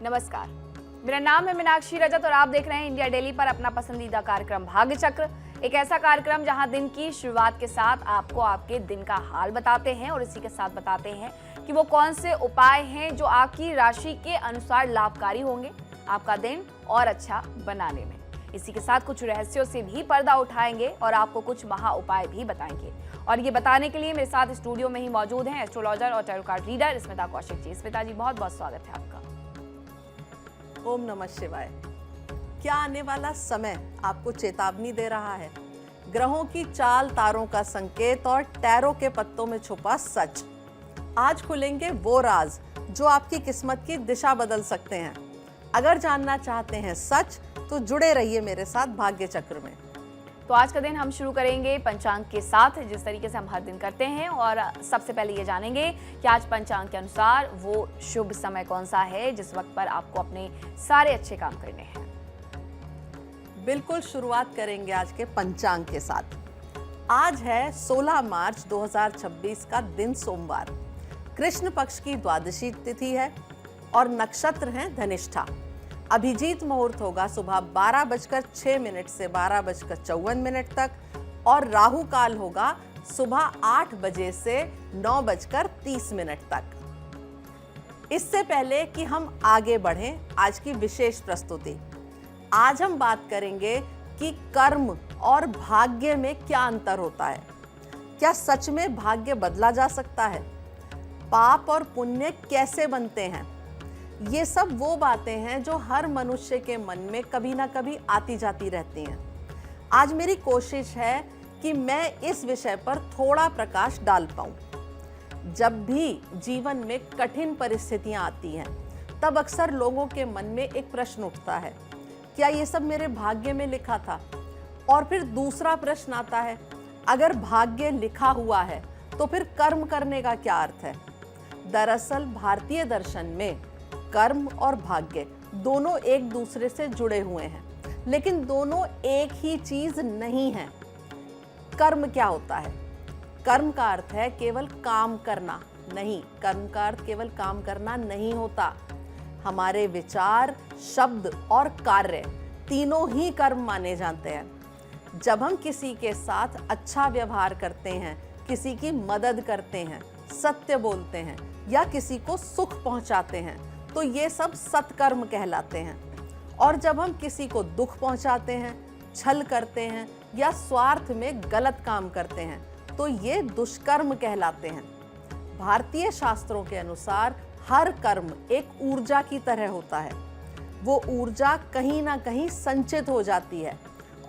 नमस्कार, मेरा नाम है मीनाक्षी रजत और आप देख रहे हैं इंडिया डेली पर अपना पसंदीदा कार्यक्रम भाग्य चक्र। एक ऐसा कार्यक्रम जहां दिन की शुरुआत के साथ आपको आपके दिन का हाल बताते हैं और इसी के साथ बताते हैं कि वो कौन से उपाय हैं जो आपकी राशि के अनुसार लाभकारी होंगे आपका दिन और अच्छा बनाने में। इसी के साथ कुछ रहस्यों से भी पर्दा उठाएंगे और आपको कुछ महा उपाय भी बताएंगे। और ये बताने के लिए मेरे साथ स्टूडियो में ही मौजूद हैं एस्ट्रोलॉजर और tarot card reader Smita Kaushik ji. Smita ji, बहुत बहुत स्वागत है आपका। ओम नमः शिवाय। क्या आने वाला समय आपको चेतावनी दे रहा है? ग्रहों की चाल, तारों का संकेत और टैरो के पत्तों में छुपा सच। आज खुलेंगे वो राज जो आपकी किस्मत की दिशा बदल सकते हैं। अगर जानना चाहते हैं सच तो जुड़े रहिए मेरे साथ भाग्य चक्र में। तो आज का दिन हम शुरू करेंगे पंचांग के साथ, जिस तरीके से हम हर दिन करते हैं। और सबसे पहले ये जानेंगे कि आज पंचांग के अनुसार वो शुभ समय कौन सा है जिस वक्त पर आपको अपने सारे अच्छे काम करने हैं। बिल्कुल, शुरुआत करेंगे आज के पंचांग के साथ। आज है 16 मार्च 2026 का दिन, सोमवार। कृष्ण पक्ष की द्वादशी तिथि है और नक्षत्र हैं धनिष्ठा। अभिजीत मुहूर्त होगा सुबह 12:06 से 12:54 तक और राहु काल होगा सुबह 8 बजे से 9:30 तक। इससे पहले कि हम आगे बढ़ें, आज की विशेष प्रस्तुति। आज हम बात करेंगे कि कर्म और भाग्य में क्या अंतर होता है। क्या सच में भाग्य बदला जा सकता है? पाप और पुण्य कैसे बनते हैं? ये सब वो बातें हैं जो हर मनुष्य के मन में कभी ना कभी आती जाती रहती हैं। आज मेरी कोशिश है कि मैं इस विषय पर थोड़ा प्रकाश डाल पाऊं। जब भी जीवन में कठिन परिस्थितियां आती हैं, तब अक्सर लोगों के मन में एक प्रश्न उठता है, क्या ये सब मेरे भाग्य में लिखा था? और फिर दूसरा प्रश्न आता है, अगर भाग्य लिखा हुआ है तो फिर कर्म करने का क्या अर्थ है? दरअसल भारतीय दर्शन में कर्म और भाग्य दोनों एक दूसरे से जुड़े हुए हैं, लेकिन दोनों एक ही चीज नहीं है। कर्म क्या होता है? कर्म का अर्थ है केवल काम करना नहीं। कर्म का अर्थ केवल काम करना नहीं होता। हमारे विचार, शब्द और कार्य तीनों ही कर्म माने जाते हैं। जब हम किसी के साथ अच्छा व्यवहार करते हैं, किसी की मदद करते हैं, सत्य बोलते हैं या किसी को सुख पहुंचाते हैं, तो ये सब सत्कर्म कहलाते हैं। और जब हम किसी को दुख पहुंचाते हैं, छल करते हैं या स्वार्थ में गलत काम करते हैं, तो ये दुष्कर्म कहलाते हैं। भारतीय शास्त्रों के अनुसार हर कर्म एक ऊर्जा की तरह होता है। वो ऊर्जा कहीं ना कहीं संचित हो जाती है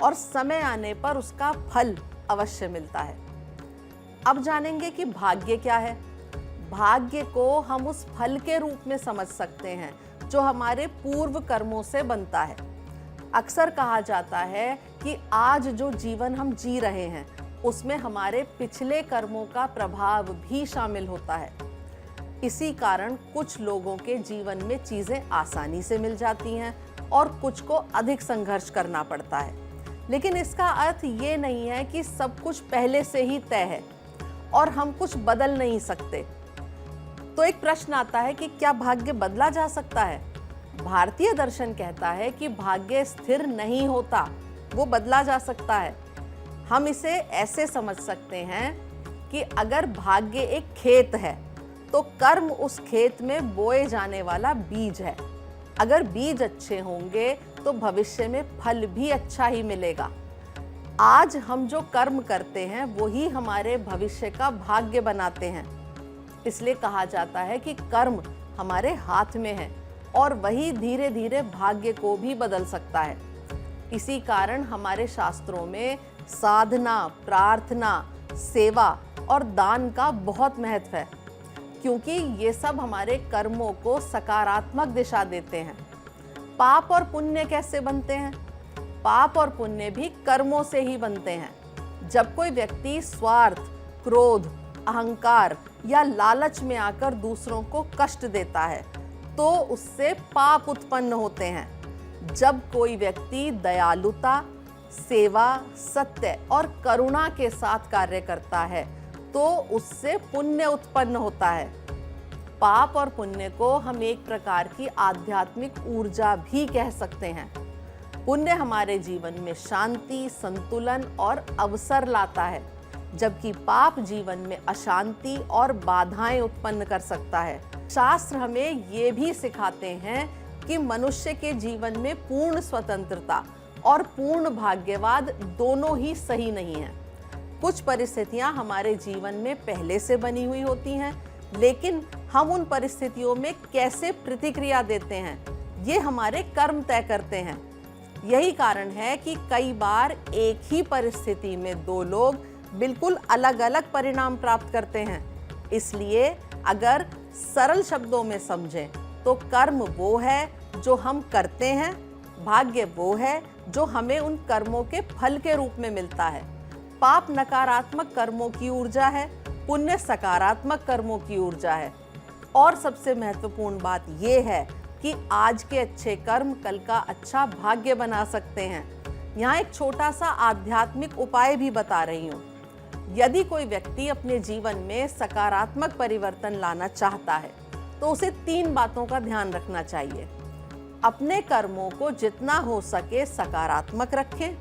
और समय आने पर उसका फल अवश्य मिलता है। अब जानेंगे कि भाग्य क्या है। भाग्य को हम उस फल के रूप में समझ सकते हैं जो हमारे पूर्व कर्मों से बनता है। अक्सर कहा जाता है कि आज जो जीवन हम जी रहे हैं उसमें हमारे पिछले कर्मों का प्रभाव भी शामिल होता है। इसी कारण कुछ लोगों के जीवन में चीजें आसानी से मिल जाती हैं और कुछ को अधिक संघर्ष करना पड़ता है। लेकिन इसका अर्थ ये नहीं है कि सब कुछ पहले से ही तय है और हम कुछ बदल नहीं सकते। तो एक प्रश्न आता है कि क्या भाग्य बदला जा सकता है? भारतीय दर्शन कहता है कि भाग्य स्थिर नहीं होता, वो बदला जा सकता है। हम इसे ऐसे समझ सकते हैं कि अगर भाग्य एक खेत है तो कर्म उस खेत में बोए जाने वाला बीज है। अगर बीज अच्छे होंगे तो भविष्य में फल भी अच्छा ही मिलेगा। आज हम जो कर्म करते हैं वही हमारे भविष्य का भाग्य बनाते हैं। इसलिए कहा जाता है कि कर्म हमारे हाथ में है और वही धीरे धीरे भाग्य को भी बदल सकता है। इसी कारण हमारे शास्त्रों में साधना, प्रार्थना, सेवा और दान का बहुत महत्व है, क्योंकि ये सब हमारे कर्मों को सकारात्मक दिशा देते हैं। पाप और पुण्य कैसे बनते हैं? पाप और पुण्य भी कर्मों से ही बनते हैं। जब कोई व्यक्ति स्वार्थ, क्रोध, अहंकार या लालच में आकर दूसरों को कष्ट देता है तो उससे पाप उत्पन्न होते हैं। जब कोई व्यक्ति दयालुता, सेवा, सत्य और करुणा के साथ कार्य करता है तो उससे पुण्य उत्पन्न होता है। पाप और पुण्य को हम एक प्रकार की आध्यात्मिक ऊर्जा भी कह सकते हैं। पुण्य हमारे जीवन में शांति, संतुलन और अवसर लाता है, जबकि पाप जीवन में अशांति और बाधाएं उत्पन्न कर सकता है। शास्त्र हमें ये भी सिखाते हैं कि मनुष्य के जीवन में पूर्ण स्वतंत्रता और पूर्ण भाग्यवाद दोनों ही सही नहीं है। कुछ परिस्थितियां हमारे जीवन में पहले से बनी हुई होती हैं, लेकिन हम उन परिस्थितियों में कैसे प्रतिक्रिया देते हैं, ये हमारे कर्म तय करते हैं। यही कारण है कि कई बार एक ही परिस्थिति में दो लोग बिल्कुल अलग अलग परिणाम प्राप्त करते हैं। इसलिए अगर सरल शब्दों में समझें तो कर्म वो है जो हम करते हैं, भाग्य वो है जो हमें उन कर्मों के फल के रूप में मिलता है। पाप नकारात्मक कर्मों की ऊर्जा है, पुण्य सकारात्मक कर्मों की ऊर्जा है। और सबसे महत्वपूर्ण बात यह है कि आज के अच्छे कर्म कल का अच्छा भाग्य बना सकते हैं। यहाँ एक छोटा सा आध्यात्मिक उपाय भी बता रही हूँ। यदि कोई व्यक्ति अपने जीवन में सकारात्मक परिवर्तन लाना चाहता है तो उसे 3 बातों का ध्यान रखना चाहिए। अपने कर्मों को जितना हो सके सकारात्मक रखें,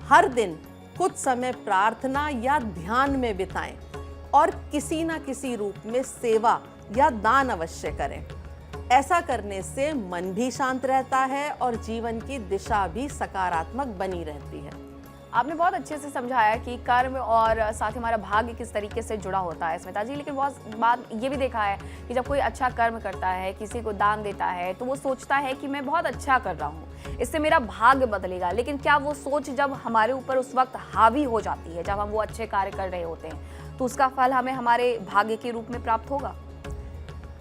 हर दिन कुछ समय प्रार्थना या ध्यान में बिताएं और किसी न किसी रूप में सेवा या दान अवश्य करें। ऐसा करने से मन भी शांत रहता है और जीवन की दिशा भी सकारात्मक बनी रहती है। आपने बहुत अच्छे से समझाया कि कर्म और साथ ही हमारा भाग्य किस तरीके से जुड़ा होता है स्मिता जी। लेकिन बहुत बात ये भी देखा है कि जब कोई अच्छा कर्म करता है, किसी को दान देता है, तो वो सोचता है कि मैं बहुत अच्छा कर रहा हूँ, इससे मेरा भाग्य बदलेगा। लेकिन क्या वो सोच जब हमारे ऊपर उस वक्त हावी हो जाती है, जब हम वो अच्छे कार्य कर रहे होते हैं, तो उसका फल हमें हमारे भाग्य के रूप में प्राप्त होगा?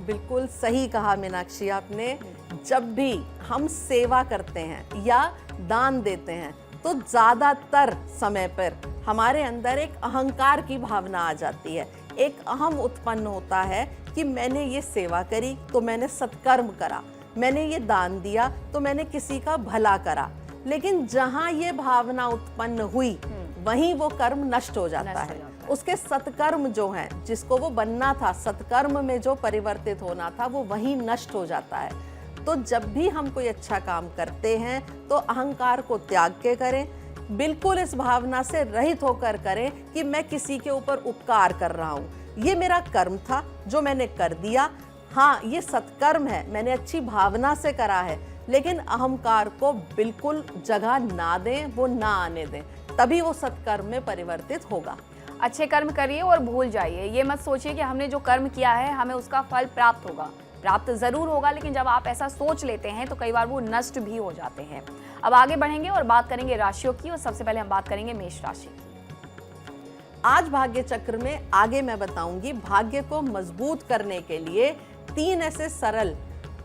बिल्कुल सही कहा मीनाक्षी आपने। जब भी हम सेवा करते हैं या दान देते हैं तो ज़्यादातर समय पर हमारे अंदर एक अहंकार की भावना आ जाती है। एक अहम उत्पन्न होता है कि मैंने ये सेवा करी तो मैंने सत्कर्म करा, मैंने ये दान दिया तो मैंने किसी का भला करा। लेकिन जहाँ ये भावना उत्पन्न हुई वहीं वो कर्म नष्ट हो जाता है। उसके सत्कर्म जो हैं, जिसको वो बनना था, सत्कर्म में जो परिवर्तित होना था, वो वहीं नष्ट हो जाता है। तो जब भी हम कोई अच्छा काम करते हैं तो अहंकार को त्याग के करें, बिल्कुल इस भावना से रहित होकर करें कि मैं किसी के ऊपर उपकार कर रहा हूँ, ये मेरा कर्म था जो मैंने कर दिया, हाँ ये सत्कर्म है, मैंने अच्छी भावना से करा है। लेकिन अहंकार को बिल्कुल जगह ना दें, वो ना आने दें, तभी वो सत्कर्म में परिवर्तित होगा। अच्छे कर्म करिए और भूल जाइए। ये मत सोचिए कि हमने जो कर्म किया है हमें उसका फल प्राप्त होगा। प्राप्त जरूर होगा, लेकिन जब आप ऐसा सोच लेते हैं तो कई बार वो नष्ट भी हो जाते हैं। अब आगे बढ़ेंगे और बात करेंगे राशियों की, और सबसे पहले हम बात करेंगे मेष राशि की। आज भाग्य चक्र में आगे मैं बताऊंगी भाग्य को मजबूत करने के लिए 3 ऐसे सरल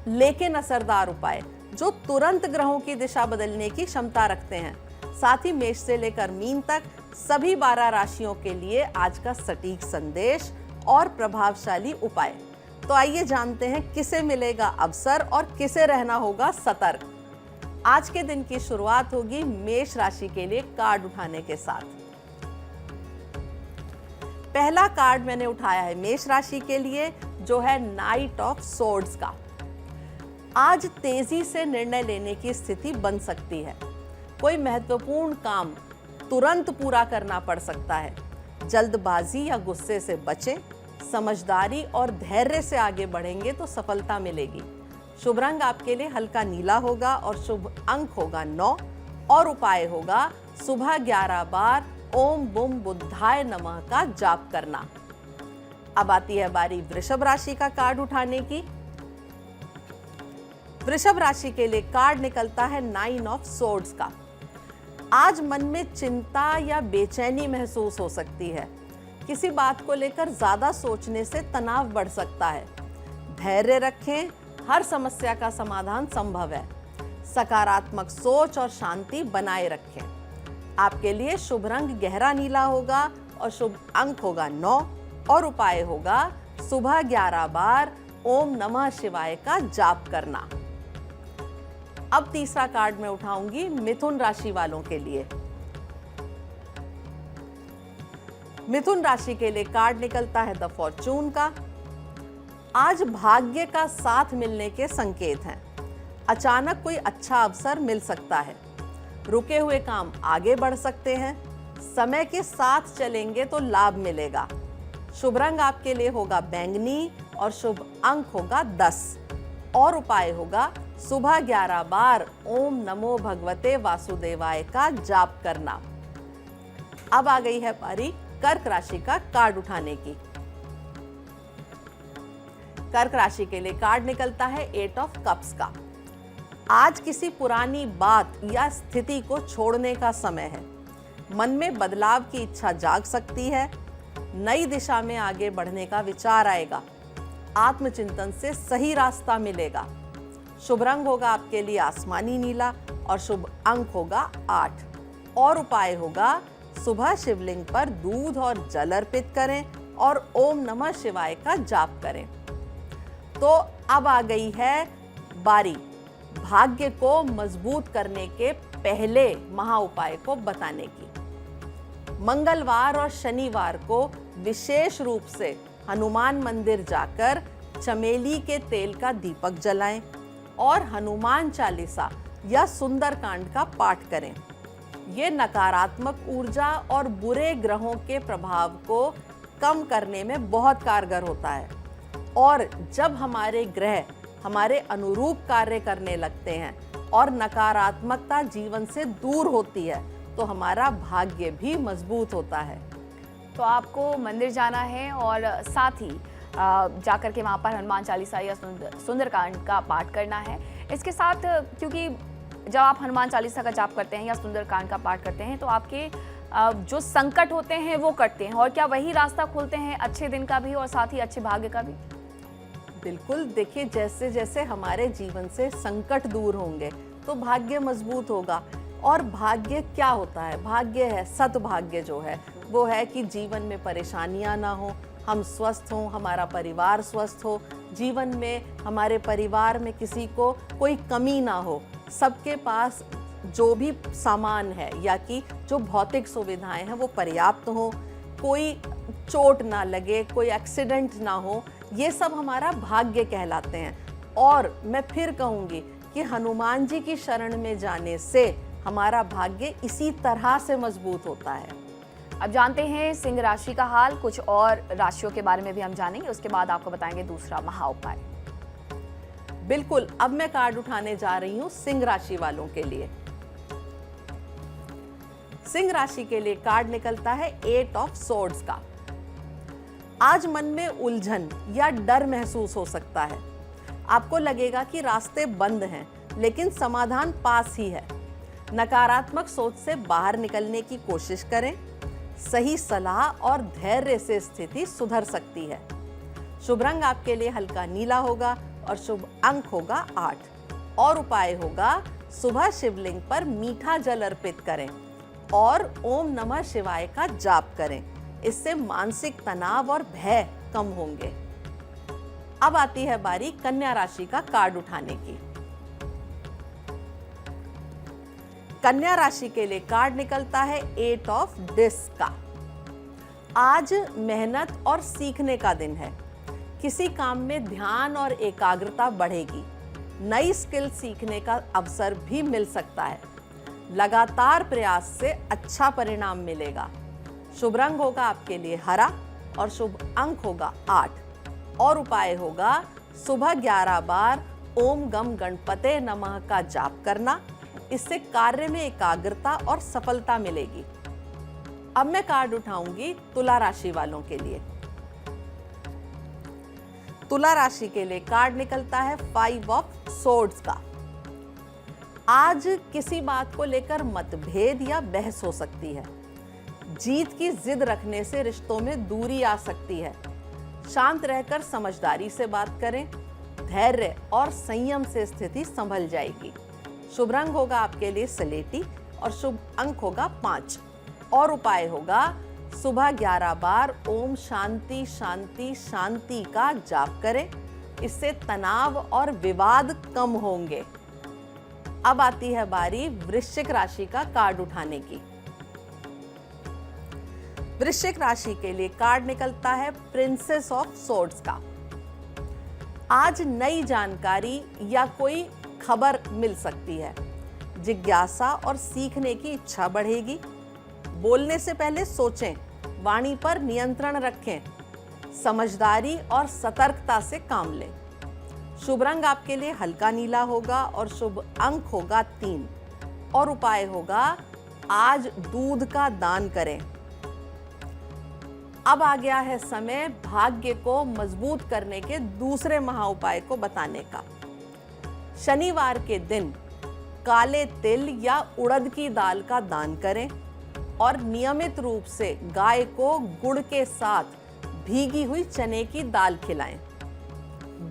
लेकिन असरदार उपाय जो तुरंत ग्रहों की दिशा बदलने की क्षमता रखते हैं। साथ ही मेष से लेकर मीन तक सभी 12 राशियों के लिए आज का सटीक संदेश और प्रभावशाली उपाय। तो आइए जानते हैं किसे मिलेगा अवसर और किसे रहना होगा सतर्क। आज के दिन की शुरुआत होगी मेष राशि के लिए कार्ड उठाने के साथ। पहला कार्ड मैंने उठाया है मेष राशि के लिए, जो है नाइट ऑफ सोर्ड्स का। आज तेजी से निर्णय लेने की स्थिति बन सकती है। कोई महत्वपूर्ण काम तुरंत पूरा करना पड़ सकता है। जल्दबाजी या गुस्से से बचें। समझदारी और धैर्य से आगे बढ़ेंगे तो सफलता मिलेगी। शुभ रंग आपके लिए हल्का नीला होगा और शुभ अंक होगा 9 और उपाय होगा सुबह 11 बार ओम बुम बुद्धाय नमः का जाप करना। अब आती है बारी वृषभ राशि का कार्ड उठाने की। वृषभ राशि के लिए कार्ड निकलता है 9 ऑफ सोर्ड्स का। आज मन में चिंता या बेचैनी महसूस हो सकती है। किसी बात को लेकर ज्यादा सोचने से तनाव बढ़ सकता है। धैर्य रखें, हर समस्या का समाधान संभव है। सकारात्मक सोच और शांति बनाए रखें। आपके लिए शुभ रंग गहरा नीला होगा और शुभ अंक होगा 9 और उपाय होगा सुबह 11 बार ओम नमः शिवाय का जाप करना। अब तीसरा कार्ड मैं उठाऊंगी मिथुन राशि वालों के लिए। मिथुन राशि के लिए कार्ड निकलता है द फॉर्चून का। आज भाग्य का साथ मिलने के संकेत हैं। अचानक कोई अच्छा अवसर मिल सकता है। रुके हुए काम आगे बढ़ सकते हैं। समय के साथ चलेंगे तो लाभ मिलेगा। शुभ रंग आपके लिए होगा बैंगनी और शुभ अंक होगा 10 और उपाय होगा सुबह 11 बार ओम नमो भगवते वासुदेवाय का जाप करना। अब आ गई है बारी कर्क राशि का कार्ड उठाने की। कर्क राशि के लिए कार्ड निकलता है 8 ऑफ कप्स का। आज किसी पुरानी बात या स्थिति को छोड़ने का समय है। मन में बदलाव की इच्छा जाग सकती है। नई दिशा में आगे बढ़ने का विचार आएगा। आत्मचिंतन से सही रास्ता मिलेगा। शुभ रंग होगा आपके लिए आसमानी नीला और शुभ अंक होगा 8 और उपाय होगा सुबह शिवलिंग पर दूध और जल अर्पित करें और ओम नमः शिवाय का जाप करें। तो अब आ गई है बारी भाग्य को मजबूत करने के पहले महा उपाय को बताने की। मंगलवार और शनिवार को विशेष रूप से हनुमान मंदिर जाकर चमेली के तेल का दीपक जलाएं और हनुमान चालीसा या सुंदरकांड का पाठ करें। ये नकारात्मक ऊर्जा और बुरे ग्रहों के प्रभाव को कम करने में बहुत कारगर होता है। और जब हमारे ग्रह हमारे अनुरूप कार्य करने लगते हैं और नकारात्मकता जीवन से दूर होती है तो हमारा भाग्य भी मजबूत होता है। तो आपको मंदिर जाना है और साथ ही जाकर के वहाँ पर हनुमान चालीसा या सुंदरकांड का पाठ करना है। इसके साथ क्योंकि जब आप हनुमान चालीसा का जाप करते हैं या सुंदरकांड का पाठ करते हैं तो आपके जो संकट होते हैं वो कटते हैं और क्या वही रास्ता खोलते हैं अच्छे दिन का भी और साथ ही अच्छे भाग्य का भी? बिल्कुल। देखिए, जैसे जैसे हमारे जीवन से संकट दूर होंगे तो भाग्य मजबूत होगा। और भाग्य क्या होता है? भाग्य है सद्भाग्य। जो है वो है कि जीवन में परेशानियां ना हो, हम स्वस्थ हों, हमारा परिवार स्वस्थ हो, जीवन में हमारे परिवार में किसी को कोई कमी ना हो, सबके पास जो भी सामान है या कि जो भौतिक सुविधाएं हैं वो पर्याप्त हो, कोई चोट ना लगे, कोई एक्सीडेंट ना हो। ये सब हमारा भाग्य कहलाते हैं। और मैं फिर कहूँगी कि हनुमान जी की शरण में जाने से हमारा भाग्य इसी तरह से मजबूत होता है। अब जानते हैं सिंह राशि का हाल। कुछ और राशियों के बारे में भी हम जानेंगे, उसके बाद आपको बताएंगे दूसरा महा उपाय। बिल्कुल। अब मैं कार्ड उठाने जा रही हूँ सिंह राशि वालों के लिए। सिंह राशि के लिए कार्ड निकलता है 8 ऑफ सोर्ड्स का। आज मन में उलझन या डर महसूस हो सकता है। आपको लगेगा कि रास्ते बंद हैं, लेकिन समाधान पास ही है। नकारात्मक सोच से बाहर निकलने की कोशिश करें। सही सलाह और धैर्य से स्थिति सुधर सकती है। शुभ रंग आपके लिए हल्का नीला होगा और शुभ अंक होगा 8 और उपाय होगा सुबह शिवलिंग पर मीठा जल अर्पित करें और ओम नमः शिवाय का जाप करें। इससे मानसिक तनाव और भय कम होंगे। अब आती है बारी कन्या राशि का कार्ड उठाने की। कन्या राशि के लिए कार्ड निकलता है 8 ऑफ डिस्क का। आज मेहनत और सीखने का दिन है। किसी काम में ध्यान और एकाग्रता बढ़ेगी। नई स्किल सीखने का अवसर भी मिल सकता है। लगातार प्रयास से अच्छा परिणाम मिलेगा। शुभ रंग होगा आपके लिए हरा और शुभ अंक होगा 8 और उपाय होगा सुबह 11 बार ओम गम गणपते नमः का जाप करना। इससे कार्य में एकाग्रता और सफलता मिलेगी। अब मैं कार्ड उठाऊंगी तुला राशि वालों के लिए। तुला राशि के लिए कार्ड निकलता है 5 ऑफ सोर्ड्स का। आज किसी बात को लेकर मतभेद या बहस हो सकती है। जीत की जिद रखने से रिश्तों में दूरी आ सकती है। शांत रहकर समझदारी से बात करें। धैर्य और संयम से स्थिति संभल जाएगी। शुभ रंग होगा आपके लिए सलेटी और शुभ अंक होगा 5 और उपाय होगा सुबह 11 बार ओम शांति शांति शांति का जाप करें। इससे तनाव और विवाद कम होंगे। अब आती है बारी वृश्चिक राशि का कार्ड उठाने की। वृश्चिक राशि के लिए कार्ड निकलता है प्रिंसेस ऑफ सोर्ड्स का। आज नई जानकारी या कोई खबर मिल सकती है। जिज्ञासा और सीखने की इच्छा बढ़ेगी। बोलने से पहले सोचें, वाणी पर नियंत्रण रखें, समझदारी और सतर्कता से काम लें। शुभ रंग आपके लिए हल्का नीला होगा और शुभ अंक होगा 3 और उपाय होगा आज दूध का दान करें। अब आ गया है समय भाग्य को मजबूत करने के दूसरे महाउपाय को बताने का। शनिवार के दिन काले तिल या उड़द की दाल का दान करें और नियमित रूप से गाय को गुड़ के साथ भीगी हुई चने की दाल खिलाएं।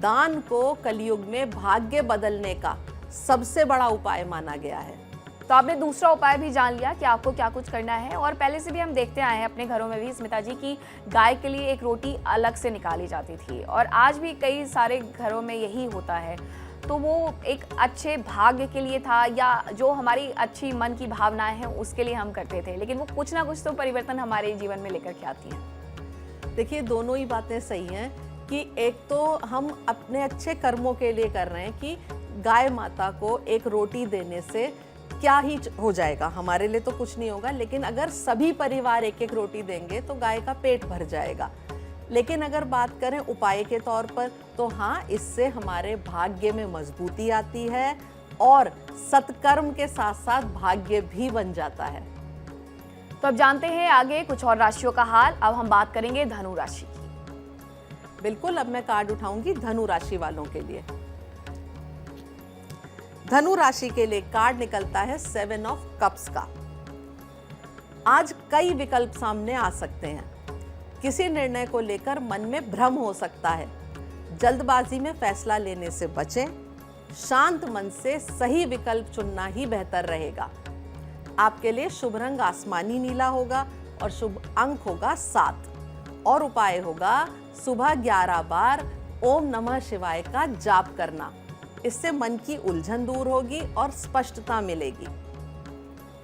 दान को कलयुग में भाग्य बदलने का सबसे बड़ा उपाय माना गया है। तो आपने दूसरा उपाय भी जान लिया कि आपको क्या कुछ करना है। और पहले से भी हम देखते आए हैं अपने घरों में भी स्मिता जी की गाय के लिए एक रोटी अलग से निकाली जाती थी और आज भी कई सारे घरों में यही होता है। तो वो एक अच्छे भाग्य के लिए था या जो हमारी अच्छी मन की भावनाएं हैं उसके लिए हम करते थे, लेकिन वो कुछ ना कुछ तो परिवर्तन हमारे जीवन में लेकर के आती हैं। देखिए, दोनों ही बातें सही हैं कि एक तो हम अपने अच्छे कर्मों के लिए कर रहे हैं कि गाय माता को एक रोटी देने से क्या ही हो जाएगा, हमारे लिए तो कुछ नहीं होगा, लेकिन अगर सभी परिवार एक एक रोटी देंगे तो गाय का पेट भर जाएगा। लेकिन अगर बात करें उपाय के तौर पर तो हाँ, इससे हमारे भाग्य में मजबूती आती है और सत्कर्म के साथ साथ भाग्य भी बन जाता है। तो अब जानते हैं आगे कुछ और राशियों का हाल। अब हम बात करेंगे धनु राशि की। बिल्कुल, अब मैं कार्ड उठाऊंगी धनु राशि वालों के लिए। धनु राशि के लिए कार्ड निकलता है 7 ऑफ कप्स का। आज कई विकल्प सामने आ सकते हैं। किसी निर्णय को लेकर मन में भ्रम हो सकता है। जल्दबाजी में फैसला लेने से बचें। शांत मन से सही विकल्प चुनना ही बेहतर रहेगा। आपके लिए शुभ रंग आसमानी नीला होगा और शुभ अंक होगा 7 और उपाय होगा सुबह 11 बार ओम नमः शिवाय का जाप करना। इससे मन की उलझन दूर होगी और स्पष्टता मिलेगी।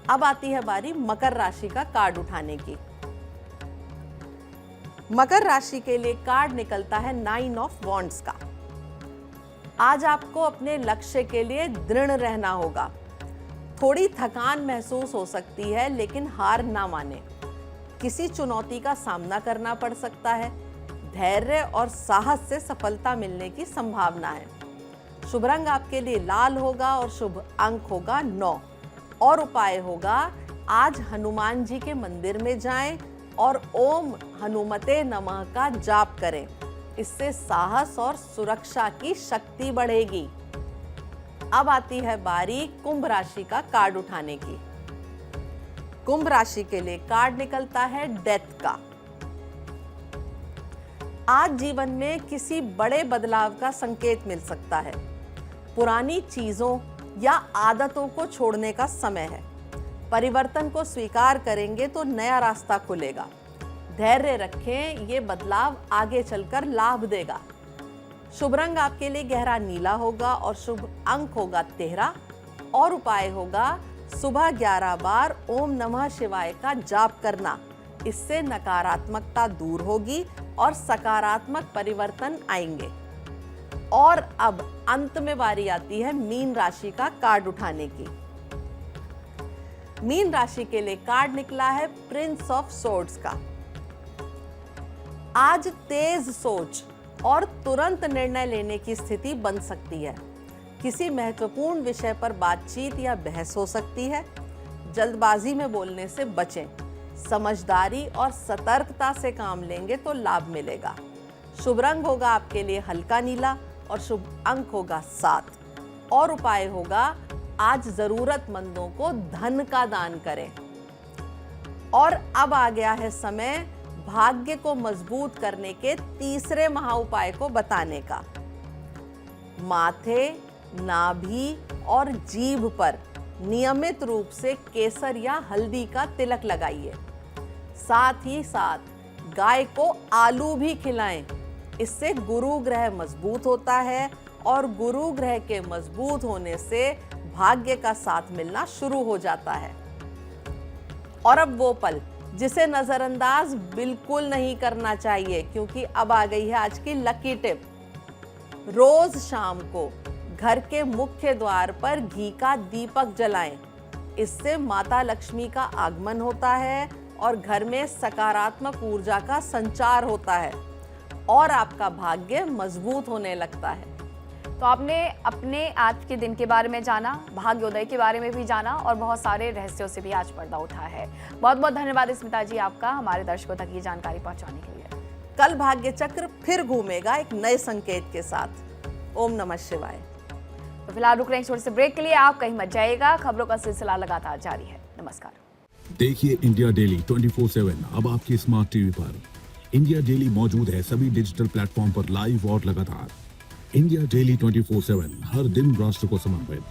अब आती है बारी मकर राशि का कार्ड उठाने की। मकर राशि के लिए कार्ड निकलता है 9 ऑफ वॉन्ड्स का। आज आपको अपने लक्ष्य के लिए दृढ़ रहना होगा। थोड़ी थकान महसूस हो सकती है, लेकिन हार ना माने। किसी चुनौती का सामना करना पड़ सकता है। धैर्य और साहस से सफलता मिलने की संभावना है। शुभ रंग आपके लिए लाल होगा और शुभ अंक होगा 9 और उपाय होगा आज हनुमान जी के मंदिर में जाएं और ओम हनुमते नमः का जाप करें। इससे साहस और सुरक्षा की शक्ति बढ़ेगी। अब आती है बारी कुंभ राशि का कार्ड उठाने की। कुंभ राशि के लिए कार्ड निकलता है डेथ का। आज जीवन में किसी बड़े बदलाव का संकेत मिल सकता है। पुरानी चीजों या आदतों को छोड़ने का समय है। परिवर्तन को स्वीकार करेंगे तो नया रास्ता खुलेगा। धैर्य रखें, ये बदलाव आगे चलकर लाभ देगा। शुभ रंग आपके लिए गहरा नीला होगा और शुभ अंक होगा 13 और उपाय होगा सुबह 11 बार ओम नमः शिवाय का जाप करना। इससे नकारात्मकता दूर होगी और सकारात्मक परिवर्तन आएंगे। और अब अंत में बारी आती है मीन राशि का कार्ड उठाने की। मीन राशि के लिए कार्ड निकला है प्रिंस ऑफ सोर्ड्स का। आज तेज सोच और तुरंत निर्णय लेने की स्थिति बन सकती है। किसी महत्वपूर्ण विषय पर बातचीत या बहस हो सकती है। जल्दबाजी में बोलने से बचें। समझदारी और सतर्कता से काम लेंगे तो लाभ मिलेगा। शुभ रंग होगा आपके लिए हल्का नीला और शुभ अंक होगा 7 और उपाय होगा आज जरूरतमंदों को धन का दान करें। और अब आ गया है समय भाग्य को मजबूत करने के तीसरे महाउपाय को बताने का। माथे, नाभि और जीभ पर नियमित रूप से केसर या हल्दी का तिलक लगाइए। साथ ही साथ गाय को आलू भी खिलाएं। इससे गुरु ग्रह मजबूत होता है और गुरु ग्रह के मजबूत होने से भाग्य का साथ मिलना शुरू हो जाता है। और अब वो पल जिसे नजरअंदाज बिल्कुल नहीं करना चाहिए, क्योंकि अब आ गई है आज की लकी टिप। रोज शाम को घर के मुख्य द्वार पर घी का दीपक जलाएं। इससे माता लक्ष्मी का आगमन होता है और घर में सकारात्मक ऊर्जा का संचार होता है और आपका भाग्य मजबूत होने लगता है। तो आपने अपने आज के दिन के बारे में जाना, भाग्योदय के बारे में भी जाना और बहुत सारे रहस्यों से भी आज पर्दा उठा है। बहुत बहुत धन्यवाद स्मिता जी आपका हमारे दर्शकों तक ये जानकारी पहुंचाने के लिए। कल भाग्य चक्र फिर घूमेगा एक नए संकेत के साथ। ओम नमः शिवाय। तो फिलहाल रुक रहे हैं छोटे से ब्रेक के लिए, आप कहीं मत जाइएगा, खबरों का सिलसिला लगातार जारी है। नमस्कार। देखिए इंडिया डेली 24/7 अब आपके स्मार्ट टीवी पर। इंडिया डेली मौजूद है सभी डिजिटल प्लेटफॉर्म पर लाइव और लगातार। इंडिया डेली 24/7 हर दिन राष्ट्र को समर्पित।